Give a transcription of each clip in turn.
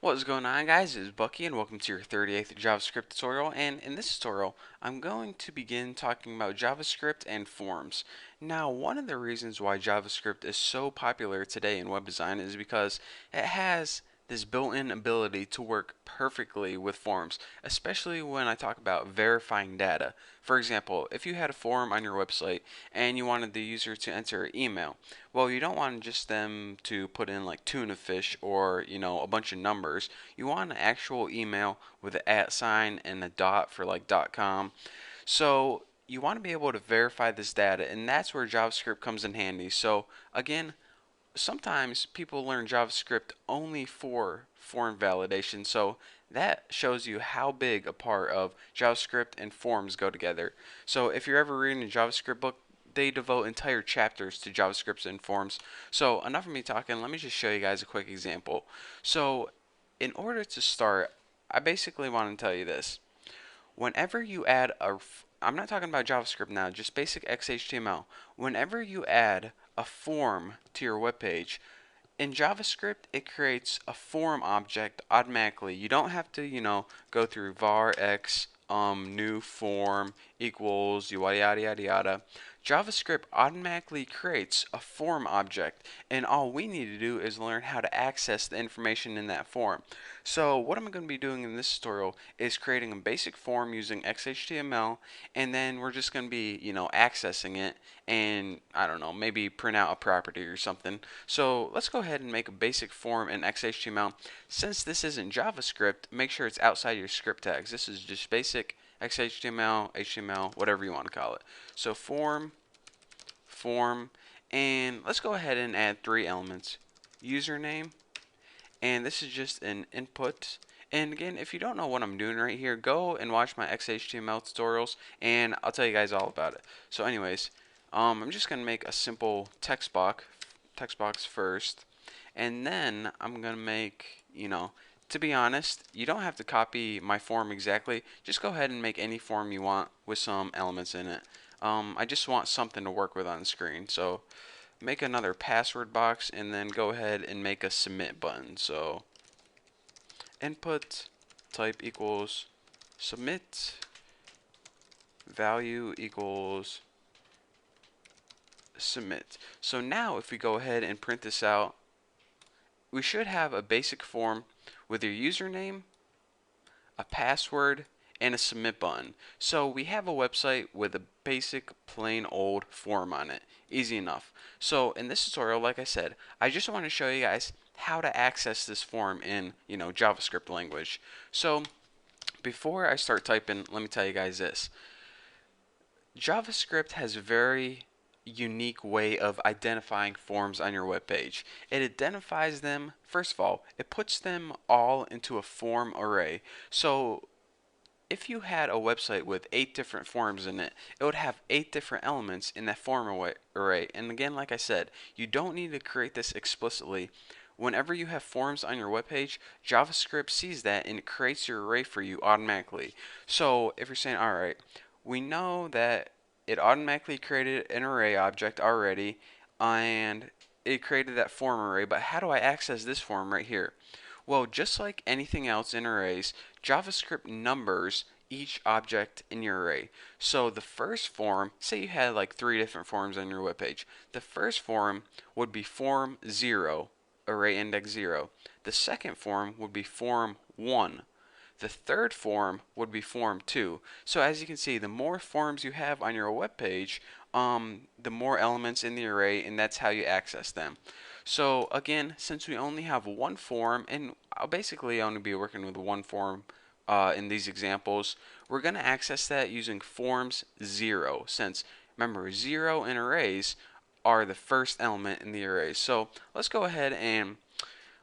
What is going on, guys? It is Bucky and welcome to your 38th JavaScript tutorial, and in this tutorial I'm going to begin talking about JavaScript and forms. Now, one of the reasons why JavaScript is so popular today in web design is because it has this built-in ability to work perfectly with forms, especially when I talk about verifying data. For example, if you had a form on your website and you wanted the user to enter an email, well, you don't want just them to put in like tuna fish or, a bunch of numbers. You want an actual email with an @ sign and a dot for like .com. So you want to be able to verify this data, and that's where JavaScript comes in handy. So again, sometimes people learn JavaScript only for form validation, so that shows you how big a part of JavaScript and forms go together. So if you're ever reading a JavaScript book, they devote entire chapters to JavaScript and forms. So enough of me talking, let me just show you guys a quick example. So in order to start, I basically want to tell you this. Whenever you add I'm not talking about JavaScript now, just basic XHTML. Whenever you add a form to your web page, in JavaScript, it creates a form object automatically. You don't have to, go through var x new form equals yada yada yada yada. JavaScript automatically creates a form object, and all we need to do is learn how to access the information in that form. So what I'm going to be doing in this tutorial is creating a basic form using XHTML, and then we're just going to be, accessing it, and I don't know, maybe print out a property or something. So let's go ahead and make a basic form in XHTML. Since this isn't JavaScript, make sure it's outside your script tags. This is just basic XHTML, HTML, whatever you want to call it. So form, and let's go ahead and add 3 elements. Username, and this is just an input. And again, if you don't know what I'm doing right here, go and watch my XHTML tutorials, and I'll tell you guys all about it. So anyways, I'm just going to make a simple text box first, and then I'm going to make, to be honest, you don't have to copy my form exactly. Just go ahead and make any form you want with some elements in it. I just want something to work with on the screen. So make another password box and then go ahead and make a submit button. So input type equals submit, value equals submit. So now if we go ahead and print this out, we should have a basic form with your username, a password, and a submit button. So we have a website with a basic plain old form on it. Easy enough. So in this tutorial, like I said, I just want to show you guys how to access this form in, JavaScript language. So before I start typing, let me tell you guys this. JavaScript has a very unique way of identifying forms on your web page. It identifies them, first of all, it puts them all into a form array. So if you had a website with 8 different forms in it, it would have 8 different elements in that form array. And again, like I said, you don't need to create this explicitly. Whenever you have forms on your web page, JavaScript sees that and it creates your array for you automatically. So if you're saying, alright, we know that it automatically created an array object already, and it created that form array, but how do I access this form right here? Well, just like anything else in arrays, JavaScript numbers each object in your array. So the first form, say you had like 3 different forms on your web page. The first form would be form 0, array index 0. The second form would be form 1. The third form would be form 2. So as you can see, the more forms you have on your web page, the more elements in the array, and that's how you access them. So again, since we only have one form, and I'll basically only be working with one form in these examples, we're going to access that using forms 0, since remember 0 in arrays are the first element in the array. So let's go ahead and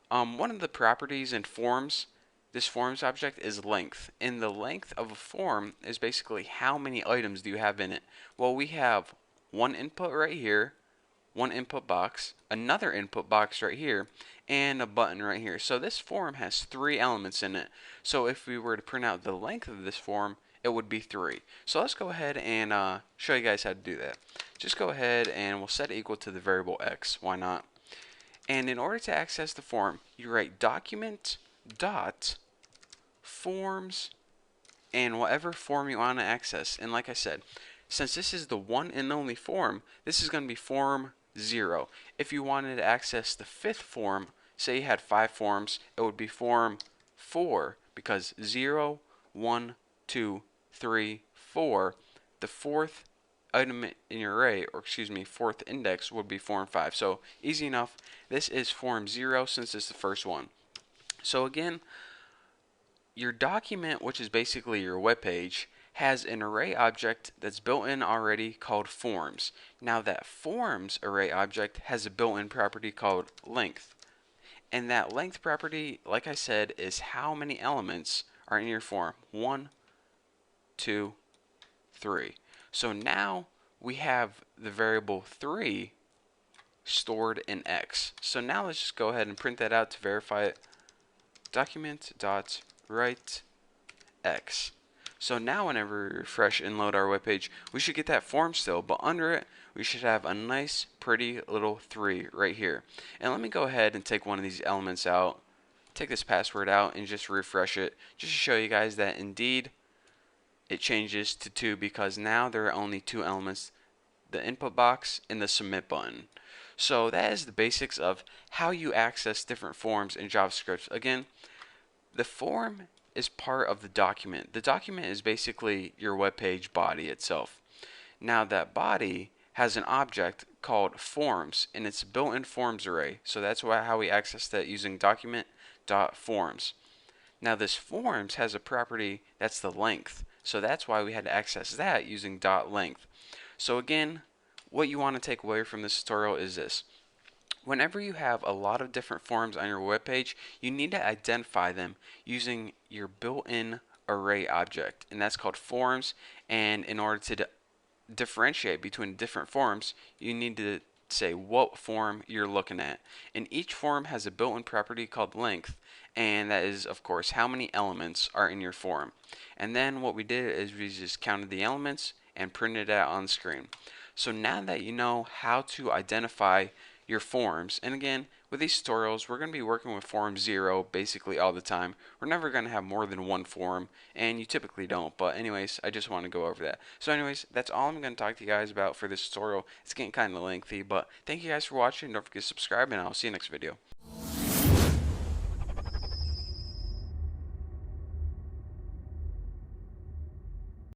one of the properties in forms, this forms object, is length. And the length of a form is basically how many items do you have in it. Well, we have one input right here, one input box, another input box right here, and a button right here. So this form has 3 elements in it. So if we were to print out the length of this form, it would be 3. So let's go ahead and show you guys how to do that. Just go ahead and we'll set it equal to the variable x. Why not? And in order to access the form, you write document dot forms and whatever form you want to access. And like I said, since this is the one and only form, this is going to be form 0. If you wanted to access the fifth form, say you had 5 forms, it would be form 4 because 0, 1, 2, 3, 4. The fourth item in your array, or excuse me, fourth index would be form 5. So easy enough. This is form 0 since it's the first one. So again, your document, which is basically your web page, has an array object that's built in already called forms. Now that forms array object has a built-in property called length. And that length property, like I said, is how many elements are in your form. 1, 2, 3. So now we have the variable 3 stored in X. So now let's just go ahead and print that out to verify it. Document.write X. So now whenever we refresh and load our web page, we should get that form still, but under it we should have a nice pretty little 3 right here. And let me go ahead and take one of these elements out, take this password out, and just refresh it, just to show you guys that indeed it changes to 2 because now there are only 2 elements, the input box and the submit button. So that is the basics of how you access different forms in JavaScript. Again, the form is part of the document. The document is basically your web page body itself. Now that body has an object called forms, and it's a built-in forms array. So that's how we access that using document.forms. Now this forms has a property that's the length. So that's why we had to access that using .length. So again, what you want to take away from this tutorial is this. Whenever you have a lot of different forms on your web page, you need to identify them using your built-in array object, and that's called forms. And in order to differentiate between different forms, you need to say what form you're looking at. And each form has a built-in property called length, and that is of course how many elements are in your form. And then what we did is we just counted the elements and printed it out on the screen. So now that you know how to identify your forms, and again, with these tutorials we're going to be working with form 0 basically all the time. We're never going to have more than one form, and you typically don't, but anyways, I just want to go over that. So anyways, that's all I'm going to talk to you guys about for this tutorial. It's getting kind of lengthy, but thank you guys for watching. Don't forget to subscribe, and I'll see you next video.